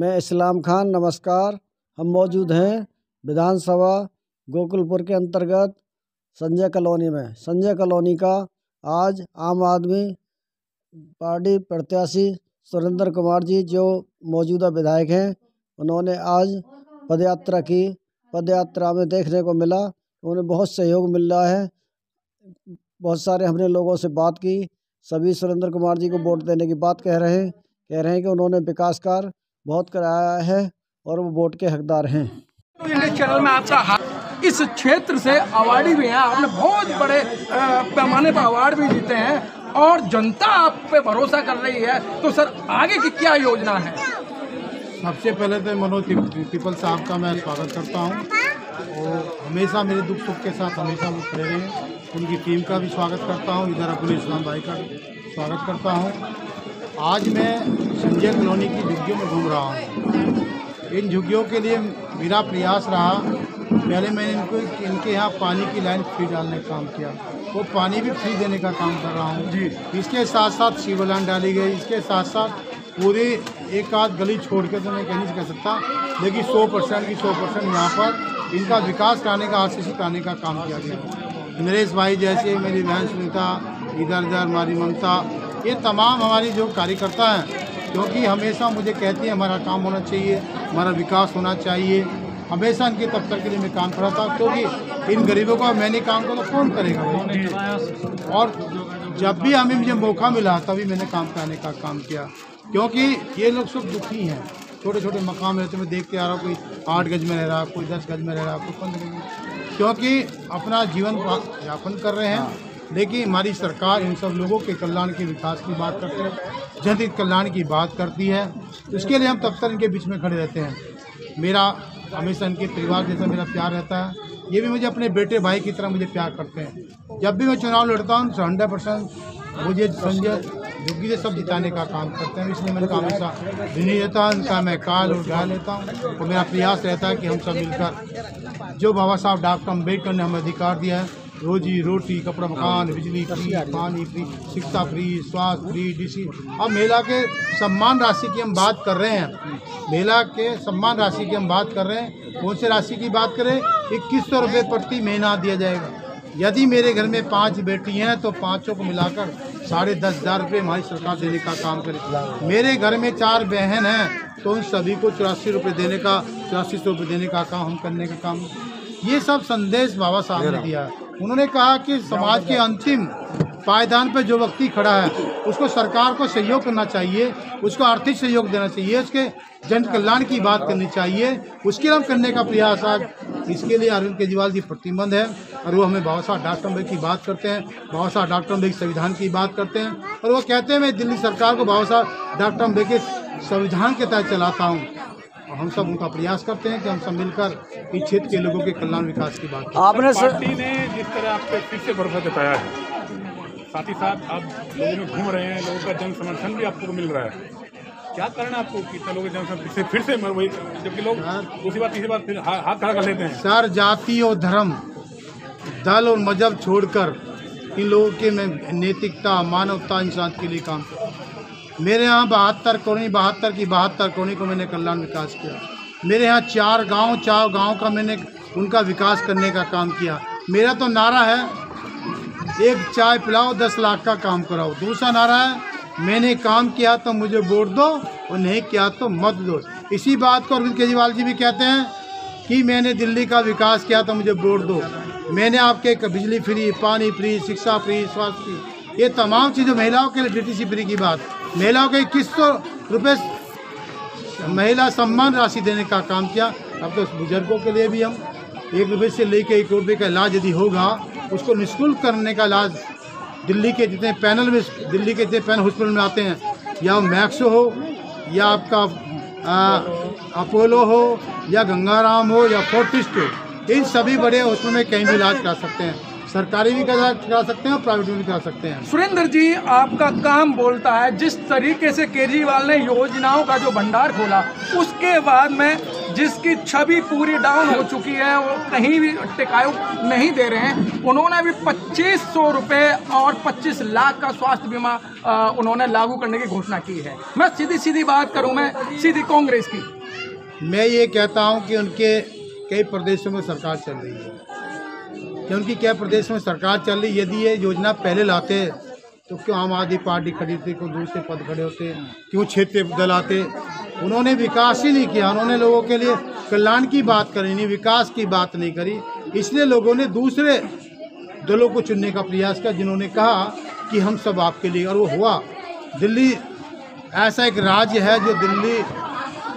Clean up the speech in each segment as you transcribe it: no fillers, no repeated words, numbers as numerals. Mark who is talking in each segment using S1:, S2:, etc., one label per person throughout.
S1: मैं इस्लाम खान। नमस्कार। हम मौजूद हैं विधानसभा गोकुलपुर के अंतर्गत संजय कॉलोनी में। संजय कॉलोनी का आज आम आदमी पार्टी प्रत्याशी सुरेंद्र कुमार जी जो मौजूदा विधायक हैं, उन्होंने आज पदयात्रा की। पदयात्रा में देखने को मिला उन्हें बहुत सहयोग मिल रहा है। बहुत सारे हमने लोगों से बात की, सभी सुरेंद्र कुमार जी को वोट देने की बात कह रहे हैं कि उन्होंने विकास कार्य बहुत कराया है और वो वोट के हकदार हैं।
S2: इंडिया चैनल में आपका इस क्षेत्र से अवार्डी भी हैं, आपने बहुत बड़े पैमाने पर अवार्ड भी जीते हैं और जनता आप पे भरोसा कर रही है, तो सर आगे की क्या योजना है?
S3: सबसे पहले तो मनोज पीपल साहब का मैं स्वागत करता हूं और हमेशा मेरे दुख सुख के साथ हमेशा वो खड़े रहे। उनकी टीम का भी स्वागत करता हूं, इधर अब्दुल इस्लाम भाई का स्वागत करता हूं। आज मैं संजय कॉलोनी की झुग्गियों में घूम रहा हूं। इन झुग्गियों के लिए मेरा प्रयास रहा, पहले मैंने इनके यहाँ पानी की लाइन फ्री डालने का काम किया, वो पानी भी फ्री देने का काम कर रहा हूँ जी। इसके साथ साथ सीवर लाइन डाली गई, इसके साथ साथ पूरी एक आध गली छोड़ के तो मैं कह नहीं कह सकता, लेकिन 100% की 100% यहाँ पर इनका विकास कराने का, RCC कराने का काम किया गया। नरेश भाई जैसे, मेरी बहन सुनीता, इधर हमारी ममता, ये तमाम हमारी जो कार्यकर्ता हैं, क्योंकि हमेशा मुझे कहती है हमारा काम होना चाहिए, हमारा विकास होना चाहिए। हमेशा इनके दफ्तर के लिए मैं काम कर रहा था, क्योंकि इन गरीबों का मैंने काम करा तो कौन करेगा भाई। और जब भी हमें मुझे मौका मिला तभी मैंने काम कराने का काम किया, क्योंकि ये लोग सब दुखी हैं। छोटे छोटे मकान रहते मैं देखते आ रहा हूँ, कोई 8 गज में रह रहा, कोई 10 गज में रह रहा, कोई 15 गज में, क्योंकि अपना जीवन यापन कर रहे हैं। लेकिन हमारी सरकार इन सब लोगों के कल्याण के विकास की बात करते हैं, जनहित कल्याण की बात करती है, उसके लिए हम तब तक इनके बीच में खड़े रहते हैं। मेरा हमेशा इनके परिवार जैसा मेरा प्यार रहता है, ये भी मुझे अपने बेटे भाई की तरह मुझे प्यार करते हैं। जब भी मैं चुनाव लड़ता हूँ 100% मुझे संजय झुग्गी से सब जिताने का काम करते हैं, इसलिए मैंने हमेशा नहीं रहता उनका मैं काल और गा लेता हूँ। और मेरा प्रयास रहता है कि हम सब मिलकर जो बाबा साहब डॉक्टर अम्बेडकर ने हमें अधिकार दिया है, रोजी रोटी, कपड़ा मकान, बिजली फ्री, पानी फ्री, शिक्षा फ्री, स्वास्थ्य फ्री, DC। अब महिला के सम्मान राशि की हम बात कर रहे हैं, महिला के सम्मान राशि की हम बात कर रहे हैं। कौन से राशि की बात करें? 2100 रुपये प्रति महीना दिया जाएगा। यदि मेरे घर में 5 बेटी हैं तो 5 को मिलाकर 10,500 रुपये हमारी सरकार देने का काम करे। मेरे घर में 4 बहन हैं तो उन सभी को 84 रुपये देने का, 8400 रुपये देने का काम हम करने का काम। ये सब संदेश बाबा साहब ने दिया। उन्होंने कहा कि समाज के अंतिम पायदान पर जो व्यक्ति खड़ा है उसको सरकार को सहयोग करना चाहिए, उसको आर्थिक सहयोग देना चाहिए, उसके जन कल्याण की बात करनी चाहिए, उसके लिए हम करने का प्रयास आज। इसके लिए अरविंद केजरीवाल जी प्रतिबद्ध है और वो हमें बाबा साहब डॉक्टर अम्बेडकर की बात करते हैं, बाबा साहब डॉक्टर अम्बेडकर संविधान की बात करते हैं और वो कहते हैं मैं दिल्ली सरकार को बाबा साहब डॉक्टर अम्बेडकर संविधान के तहत चलाता हूँ। और हम सब उनका प्रयास करते हैं कि हम सब मिलकर इस क्षेत्र के लोगों के कल्याण विकास की बात।
S4: आपने पार्टी ने जिस तरह आप पे फिर से भरोसा जताया है, साथ ही साथ आप लोगों में घूम रहे हैं, लोगों का जन समर्थन भी आपको मिल रहा है, क्या कारण आपको कितना लोग जन फिर से वही, जबकि लोग दूसरी बार तीसरी बार फिर हाथ खड़ा कर लेते हैं?
S3: सर, जाति और धर्म, दल और मजहब छोड़कर इन लोगों के मैं नैतिकता, मानवता, इंसान के लिए काम करता हूँ। मेरे यहाँ 72 कॉलोनी को मैंने कल्याण विकास किया। मेरे यहाँ 4 गांव का मैंने उनका विकास करने का काम किया। मेरा तो नारा है एक चाय पिलाओ 10 लाख का काम कराओ। दूसरा नारा है मैंने काम किया तो मुझे वोट दो और नहीं किया तो मत दो। इसी बात को अरविंद केजरीवाल जी भी कहते हैं कि मैंने दिल्ली का विकास किया तो मुझे वोट दो। मैंने आपके बिजली फ्री, पानी फ्री, शिक्षा फ्री, स्वास्थ्य फ्री, ये तमाम चीज़ें महिलाओं के लिए DTC फ्री की बात, महिलाओं के 2100 रुपये महिला सम्मान राशि देने का काम किया। अब तो बुजुर्गों के लिए भी हम 1 रुपये से लेकर 1 रुपये का इलाज यदि होगा उसको निःशुल्क करने का इलाज दिल्ली के जितने पैनल हॉस्पिटल में आते हैं, या मैक्सो हो या आपका अपोलो हो या गंगाराम हो या फोर्टिस्ट हो, इन सभी बड़े हॉस्पिटल में कहीं भी इलाज करा सकते हैं। सरकारी भी करा सकते हैं और प्राइवेट भी करा सकते हैं।
S2: सुरेंद्र जी, आपका काम बोलता है, जिस तरीके से केजरीवाल ने योजनाओं का जो भंडार खोला उसके बाद में जिसकी छवि पूरी डाउन हो चुकी है, वो कहीं भी टिकाऊ नहीं दे रहे हैं। उन्होंने भी 2500 रुपये और 25 लाख का स्वास्थ्य बीमा उन्होंने लागू करने की घोषणा की है। मैं सीधी बात करूं, मैं सीधी कांग्रेस की,
S3: मैं ये कहता हूँ कि उनके कई प्रदेशों में सरकार चल रही है, कि उनकी क्या प्रदेश में सरकार चल रही, यदि ये योजना पहले लाते तो क्यों आम आदमी पार्टी खड़ी थी, क्यों दूसरे पद खड़े होते, क्यों क्षेत्रीय दल आते। उन्होंने विकास ही नहीं किया, उन्होंने लोगों के लिए कल्याण की बात करी नहीं, विकास की बात नहीं करी। इसलिए लोगों ने दूसरे दलों को चुनने का प्रयास किया, जिन्होंने कहा कि हम सब आपके लिए, और वो हुआ। दिल्ली ऐसा एक राज्य है जो दिल्ली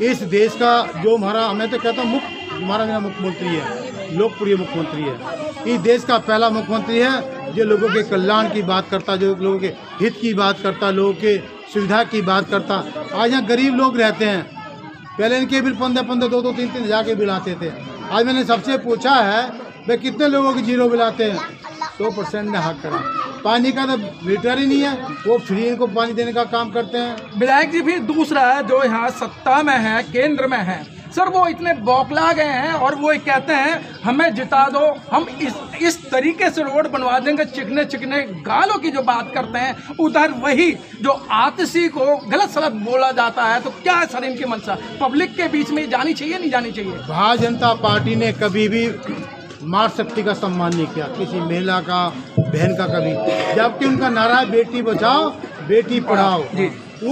S3: इस देश का जो हमारा, मैं तो कहता हूँ हमारा मुख्यमंत्री है, लोकप्रिय मुख्यमंत्री है, इस देश का पहला मुख्यमंत्री है जो लोगों के कल्याण की बात करता, जो लोगों के हित की बात करता, लोगों के सुविधा की बात करता। आज यहाँ गरीब लोग रहते हैं, पहले इनके बिल 15-15, 2-2, 3-3 हज़ार के बिल आते थे। आज मैंने सबसे पूछा है भाई कितने लोगों के जीरो बिल आते हैं, 100% ने हक करा। पानी का तो मीटर ही नहीं है, वो फ्री इनको पानी देने का काम करते हैं।
S2: विधायक जी भी दूसरा है जो यहाँ सत्ता में है, केंद्र में है सर, वो इतने बौखला गए हैं और वो कहते हैं हमें जिता दो, हम इस तरीके से रोड बनवा देंगे, चिकने चिकने गालों की जो बात करते हैं, उधर वही जो आतिशी को गलत सलत बोला जाता है। तो क्या है सर इनकी मंशा, पब्लिक के बीच में जानी चाहिए नहीं जानी चाहिए?
S3: भारतीय जनता पार्टी ने कभी भी मातृशक्ति का सम्मान नहीं किया, किसी महिला का, बहन का कभी, जबकि उनका नारा है बेटी बचाओ बेटी पढ़ाओ।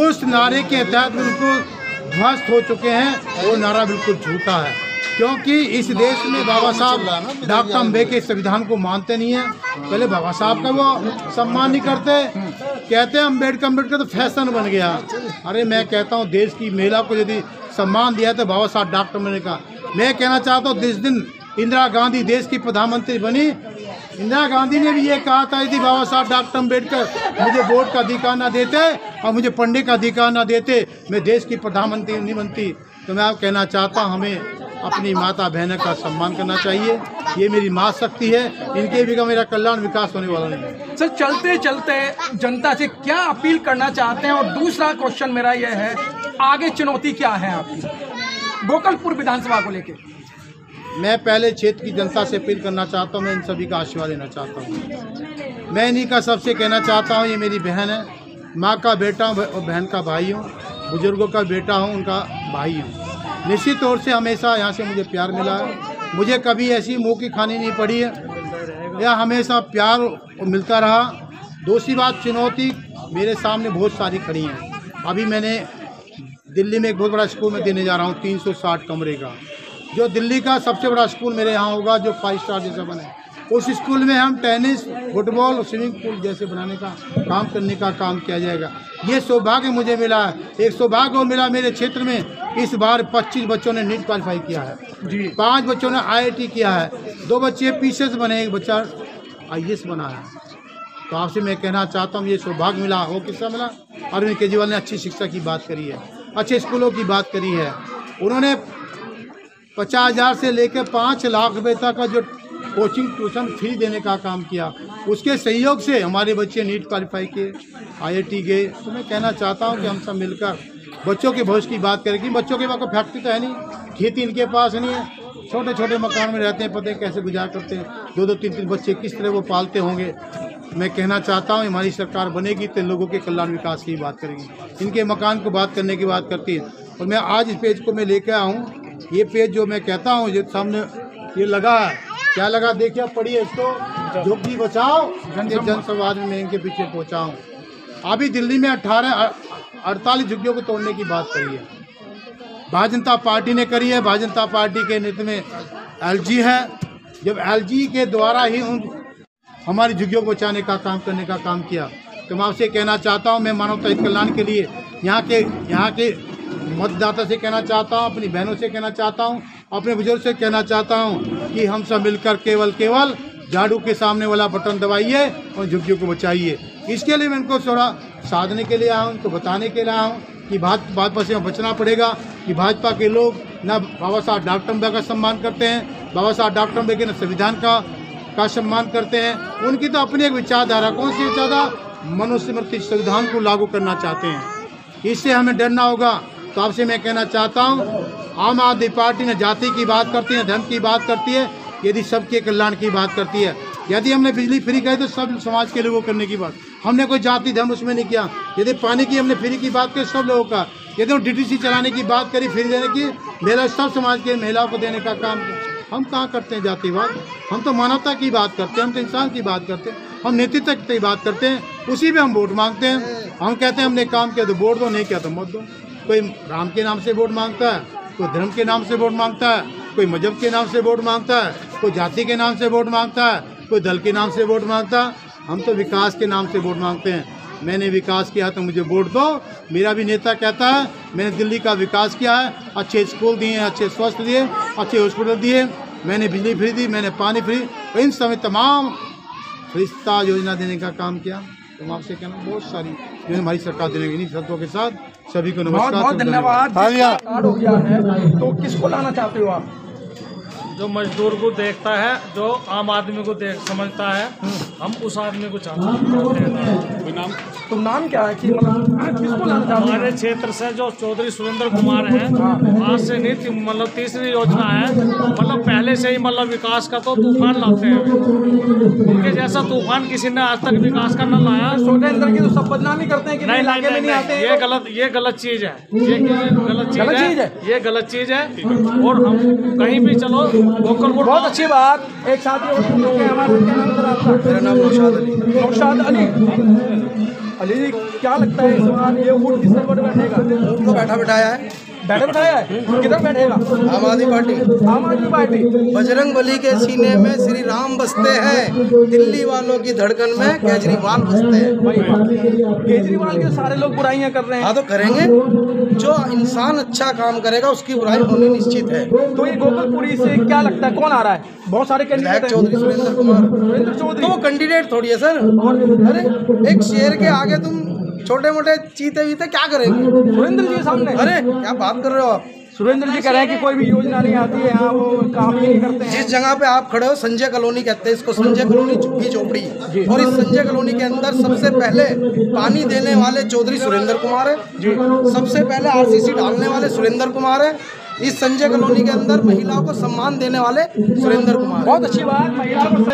S3: उस नारे के तहत उनको ध्वस्त हो चुके हैं। वो नारा बिल्कुल झूठा है, क्योंकि इस देश में बाबा साहब डॉक्टर अम्बेडकर के संविधान को मानते नहीं है। पहले बाबा साहब का वो सम्मान नहीं करते, कहते हैं अम्बेडकर तो फैशन बन गया। अरे मैं कहता हूँ देश की महिला को यदि सम्मान दिया तो बाबा साहब डॉक्टर बनने का। मैं कहना चाहता हूँ जिस दिन इंदिरा गांधी देश की प्रधानमंत्री बनी, इंदिरा गांधी ने भी ये कहा था यदि बाबा साहब डॉक्टर अम्बेडकर मुझे वोट का अधिकार ना देते और मुझे पढ़ने का अधिकार ना देते, मैं देश की प्रधानमंत्री नहीं बनती। तो मैं आप कहना चाहता हूँ हमें अपनी माता बहनों का सम्मान करना चाहिए, ये मेरी माँ शक्ति है, इनके भी का मेरा कल्याण विकास होने वाला नहीं है।
S2: सर चलते चलते जनता से क्या अपील करना चाहते हैं? और दूसरा क्वेश्चन मेरा यह है, आगे चुनौती क्या है आपकी गोकुलपुर विधानसभा को लेकर?
S3: मैं पहले क्षेत्र की जनता से अपील करना चाहता हूँ, मैं इन सभी का आशीर्वाद लेना चाहता हूँ। मैं इन्हीं का सबसे कहना चाहता हूँ, ये मेरी बहन है, माँ का बेटा हूँ और बहन का भाई हूँ, बुजुर्गों का बेटा हूँ, उनका भाई हूँ। निश्चित तौर से हमेशा यहाँ से मुझे प्यार मिला है, मुझे कभी ऐसी मुँह की खानी नहीं पड़ी है, यह हमेशा प्यार मिलता रहा। दूसरी बात, चुनौती मेरे सामने बहुत सारी खड़ी हैं। अभी मैंने दिल्ली में एक बहुत बड़ा स्कूल में देने जा रहा हूँ, 360 कमरे का, जो दिल्ली का सबसे बड़ा स्कूल मेरे यहाँ होगा, जो 5 स्टार जैसा बने। उस स्कूल में हम टेनिस, फुटबॉल और स्विमिंग पूल जैसे बनाने का काम करने का काम किया जाएगा। ये सौभाग्य मुझे मिला है। एक सौभाग्य और मिला मेरे क्षेत्र में, इस बार 25 बच्चों ने नीट क्वालिफाई किया है जी, 5 बच्चों ने IIT किया है, 2 बच्चे PCS बने, 1 बच्चा IAS बना है। तो आपसे मैं कहना चाहता हूँ ये सौभाग्य मिला। वो किसका मिला? अरविंद केजरीवाल ने अच्छी शिक्षा की बात करी है, अच्छे स्कूलों की बात करी है। उन्होंने 50,000 से लेकर 5 लाख रुपए तक का जो कोचिंग ट्यूशन फ्री देने का काम किया, उसके सहयोग से हमारे बच्चे नीट क्वालिफाई किए, IIT गए। तो मैं कहना चाहता हूं कि हम सब मिलकर बच्चों के भविष्य की बात करें, कि बच्चों के पास कोई फैक्ट्री तो है नहीं, खेती इनके पास नहीं है, छोटे छोटे मकान में रहते हैं, पता है कैसे गुजार करते हैं, 2-2, 3-3 बच्चे किस तरह वो पालते होंगे। मैं कहना चाहता हूँ हमारी सरकार बनेगी तो लोगों के कल्याण विकास की बात करेगी, इनके मकान को बात करने की बात करती है। और मैं आज इस पेज को मैं लेकर आया हूँ, ये पेज जो मैं कहता हूँ जो सामने ये लगा है, क्या लगा देखिए, पढ़िए इसको, झुग्गी बचाओ जन संवाद में इनके पीछे पहुँचाऊँ। अभी दिल्ली में 48 झुग्गियों को तोड़ने की बात करी है, भारतीय जनता पार्टी ने करी है। भारतीय जनता पार्टी के नेतृत्व में LG है, जब LG के द्वारा ही उन हमारी झुग्गियों को बचाने का काम करने का काम किया। तो मैं आपसे कहना चाहता हूँ, मैं मानवता हित कल्याण के लिए यहाँ के मतदाता से कहना चाहता हूँ, अपनी बहनों से कहना चाहता हूँ, अपने बुजुर्ग से कहना चाहता हूँ कि हम सब मिलकर केवल झाड़ू के सामने वाला बटन दबाइए और झुग्गियों को बचाइए। इसके लिए मैं इनको थोड़ा साधने के लिए आया हूँ, उनको बताने के लिए आया हूँ कि भाजपा से बचना पड़ेगा, कि भाजपा के लोग ना बाबा साहब डॉक्टर अम्बेडकर का सम्मान करते हैं, बाबा साहब डॉक्टर अम्बेडकर ने संविधान का सम्मान करते हैं। उनकी तो अपनी एक विचारधारा, कौन सी विचारधारा? मनुस्मृति संविधान को लागू करना चाहते हैं, इससे हमें डरना होगा। तो आपसे मैं कहना चाहता हूँ, आम आदमी पार्टी ने जाति की बात करती है, धर्म की बात करती है, यदि सबके कल्याण की बात करती है। यदि हमने बिजली फ्री कही तो सब समाज के लोगों करने की बात, हमने कोई जाति धर्म उसमें नहीं किया। यदि पानी की हमने फ्री की बात की सब लोगों का, यदि डीटीसी चलाने की बात करी, फ्री देने की, मेरा सब समाज के महिलाओं को देने का काम किया। हम कहाँ करते हैं जातिवाद, हम तो मानवता की बात करते हैं, हम तो इंसान की बात करते हैं, हम नेतृत्व की बात करते हैं, उसी में हम वोट मांगते हैं। हम कहते हैं हमने काम किया तो वोट दो, नहीं किया तो मत दो। कोई राम के नाम से वोट मांगता है, कोई धर्म के नाम से वोट मांगता है, कोई मजहब के नाम से वोट मांगता है, कोई जाति के नाम से वोट मांगता है, कोई दल के नाम से वोट मांगता है। हम तो विकास के नाम से वोट मांगते हैं। मैंने विकास किया तो मुझे वोट दो। मेरा भी नेता कहता है मैंने दिल्ली का विकास किया है, अच्छे स्कूल दिए, अच्छे स्वास्थ्य दिए, अच्छे हॉस्पिटल दिए, मैंने बिजली फ्री दी, मैंने पानी फ्री, इन समय तमाम रिश्ता योजना देने का काम किया। तो आपसे कहना बहुत सारी जो हमारी सरकार देने इन्हीं शब्दों के साथ सभी को नमस्कार।
S2: बहुत धन्यवाद। कार्ड हो गया है तो किसको लाना चाहते हो आप?
S5: जो मजदूर को देखता है, जो आम आदमी को देख समझता है, हम उस आदमी को चाहते हैं।
S4: कोई नाम?
S2: तो नाम क्या है कि मतलब किसको लाना चाहते हैं?
S5: हमारे क्षेत्र से जो चौधरी सुरेंद्र कुमार हैं, आज से नहीं मतलब तीसरी योजना है, मतलब पहले से ही मतलब विकास का तो तूफान लाते हैं। उनके जैसा तूफान किसी ने आज तक विकास का न लाया।
S2: सुरेंद्र की तो सब बदनामी करते हैं कि
S5: नहीं
S2: इलाके में नहीं आते हैं।
S5: ये गलत चीज है, ये गलत चीज है, ये गलत चीज है। और हम कहीं भी चलो वोकल वोट।
S2: बहुत अच्छी बात। एक साथी और हमारे, क्या नाम है आपका?
S1: मेरा नाम नौशाद अली।
S2: नौशाद अली। अली जी, क्या लगता है इस बार ये वोट किस पर बैठेगा?
S1: वोट को बैठा बिठाया है,
S2: बैठा बिठाया है, किधर बैठेगा?
S1: आम आदमी पार्टी।
S2: आम आदमी पार्टी।
S1: बजरंग बली के सीने में श्री राम बसते हैं, दिल्ली वालों की धड़कन में केजरीवाल बसते हैं।
S2: केजरीवाल के सारे लोग बुराइयां कर रहे हैं।
S1: हाँ तो करेंगे, जो इंसान अच्छा काम करेगा उसकी बुराई होनी निश्चित है।
S2: तो ये गोकुलपुरी से क्या लगता है कौन आ रहा है? बहुत सारे कैंडिडेट
S1: विधायक
S2: हैं।
S1: चौधरी सुरेंद्र कुमार।
S2: सुरेंद्र चौधरी
S1: तो वो कैंडिडेट थोड़ी है सर। अरे एक शेर के आगे तुम छोटे मोटे चीते वीते क्या करेंगे?
S2: सुरेंद्र जी के सामने।
S1: अरे क्या बात कर रहे हो आप?
S2: सुरेंद्र जी कह रहे हैं कि कोई भी योजना नहीं आती है यहाँ, वो काम ही नहीं करते हैं।
S1: जिस जगह पे आप खड़े हो संजय कॉलोनी कहते हैं इसको, संजय कॉलोनी झुग्गी झोपड़ी, और इस संजय कॉलोनी के अंदर सबसे पहले पानी देने वाले चौधरी सुरेंद्र कुमार है, सबसे पहले आरसीसी डालने वाले सुरेंद्र कुमार है, इस संजय कॉलोनी के अंदर महिलाओं को सम्मान देने वाले सुरेंद्र कुमार।
S2: बहुत अच्छी बात। महिला को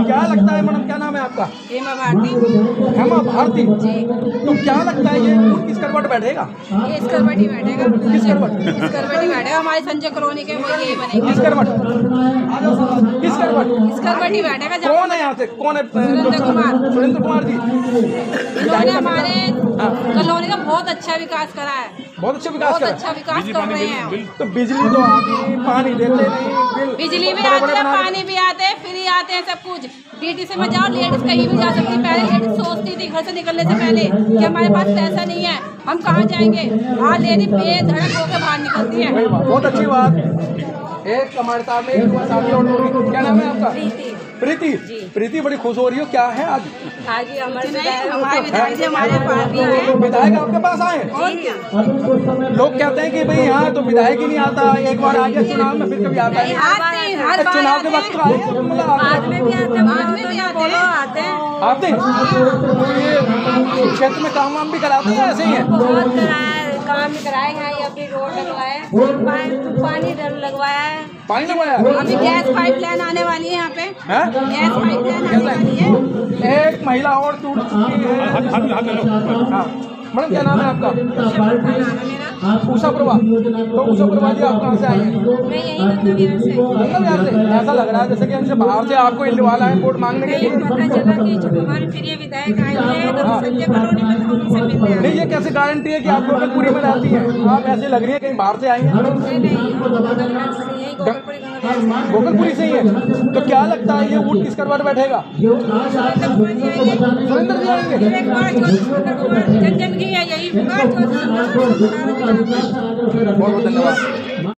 S2: क्या लगता है मैडम, क्या नाम है आपका?
S6: हेमा भारती।
S2: हेमा भारती
S6: जी।
S2: तो क्या लगता है ये वोट किस करवट बैठेगा?
S6: ये इस करवट ही बैठेगा।
S2: किस करवट?
S6: इस करवट ही बैठेगा। हमारे संजय कॉलोनी के वो यही बनेगा।
S2: किस करवट? किस करवट?
S6: इस करवट ही बैठेगा।
S2: कौन है यहाँ से? कौन है?
S6: सुरेंद्र कुमार।
S2: सुरेंद्र कुमार जी।
S6: इन्होंने हमारे कॉलोनी का बहुत अच्छा विकास करा है।
S2: बहुत अच्छा विकास
S6: बहुत
S2: करा।
S6: अच्छा विकास कर रहे हैं।
S2: तो बिजली तो आती, पानी देते नहीं,
S6: बिजली भी आती है, पानी भी आते हैं, फ्री आते हैं, सब कुछ। डीटीसी में जाओ, लेडीज कहीं भी जा सकती। पहले लेडीज सोचती थी घर से निकलने से पहले कि हमारे पास पैसा नहीं है, हम कहाँ जाएंगे। आज लेडीज बेधड़क होकर बाहर निकलती है।
S2: बहुत अच्छी बात। एक हमारे साथ में एक साथी और लोग हैं। क्या नाम है आपका? प्रीति। प्रीति बड़ी खुश हो रही हो, क्या है आज?
S6: आज हमारे विधायक जी हमारे पास भी हैं।
S2: विधायक आपके पास आए?
S6: और क्या?
S2: लोग कहते हैं कि भाई यहाँ तो विधायक ही नहीं आता, एक बार आ गया चुनाव में फिर कभी आता है।
S6: हर बार
S2: चुनाव के वक्त आए
S6: बाद में भी आते हैं, बाद में भी आते हैं।
S2: आते हैं। तो ये क्षेत्र में काम वाम भी कराते हैं, ऐसे ही है?
S6: बहुत कराया, काम भी कराए हैं। ये अभी रोड लगवाया है, पानी लगवाया है,
S2: पानी लगवाया।
S6: अभी गैस पाइपलाइन आने वाली है यहाँ पे। गैस पाइपलाइन आने वाली है।
S2: एक महिला और टूट चुकी है। हाँ मैडम, क्या नाम है आपका? उषा प्रभा। तो उषा प्रभा जी आप कहाँ से आई हैं?
S6: मैं यही नंदनविहार से।
S2: ऐसा लग रहा है जैसे कि हमसे बाहर से आपको इलवाला है वोट मांगने के लिए।
S6: पता चला कि जो हमारे प्रिय विधायक आए हैं तो संजय कॉलोनी में तो उनसे मिलने आए।
S2: नहीं, ये कैसे गारंटी है कि आप गोकुलपुरी में रहती हैं? आप ऐसे लग रही है कहीं बाहर से आई हैं। गोकुलपुरी से ही है। तो क्या लगता है ये वोट किस करवट बैठेगा? सुरेंद्र जी आएंगे।
S6: जन जन की है यही।
S2: बहुत बहुत धन्यवाद।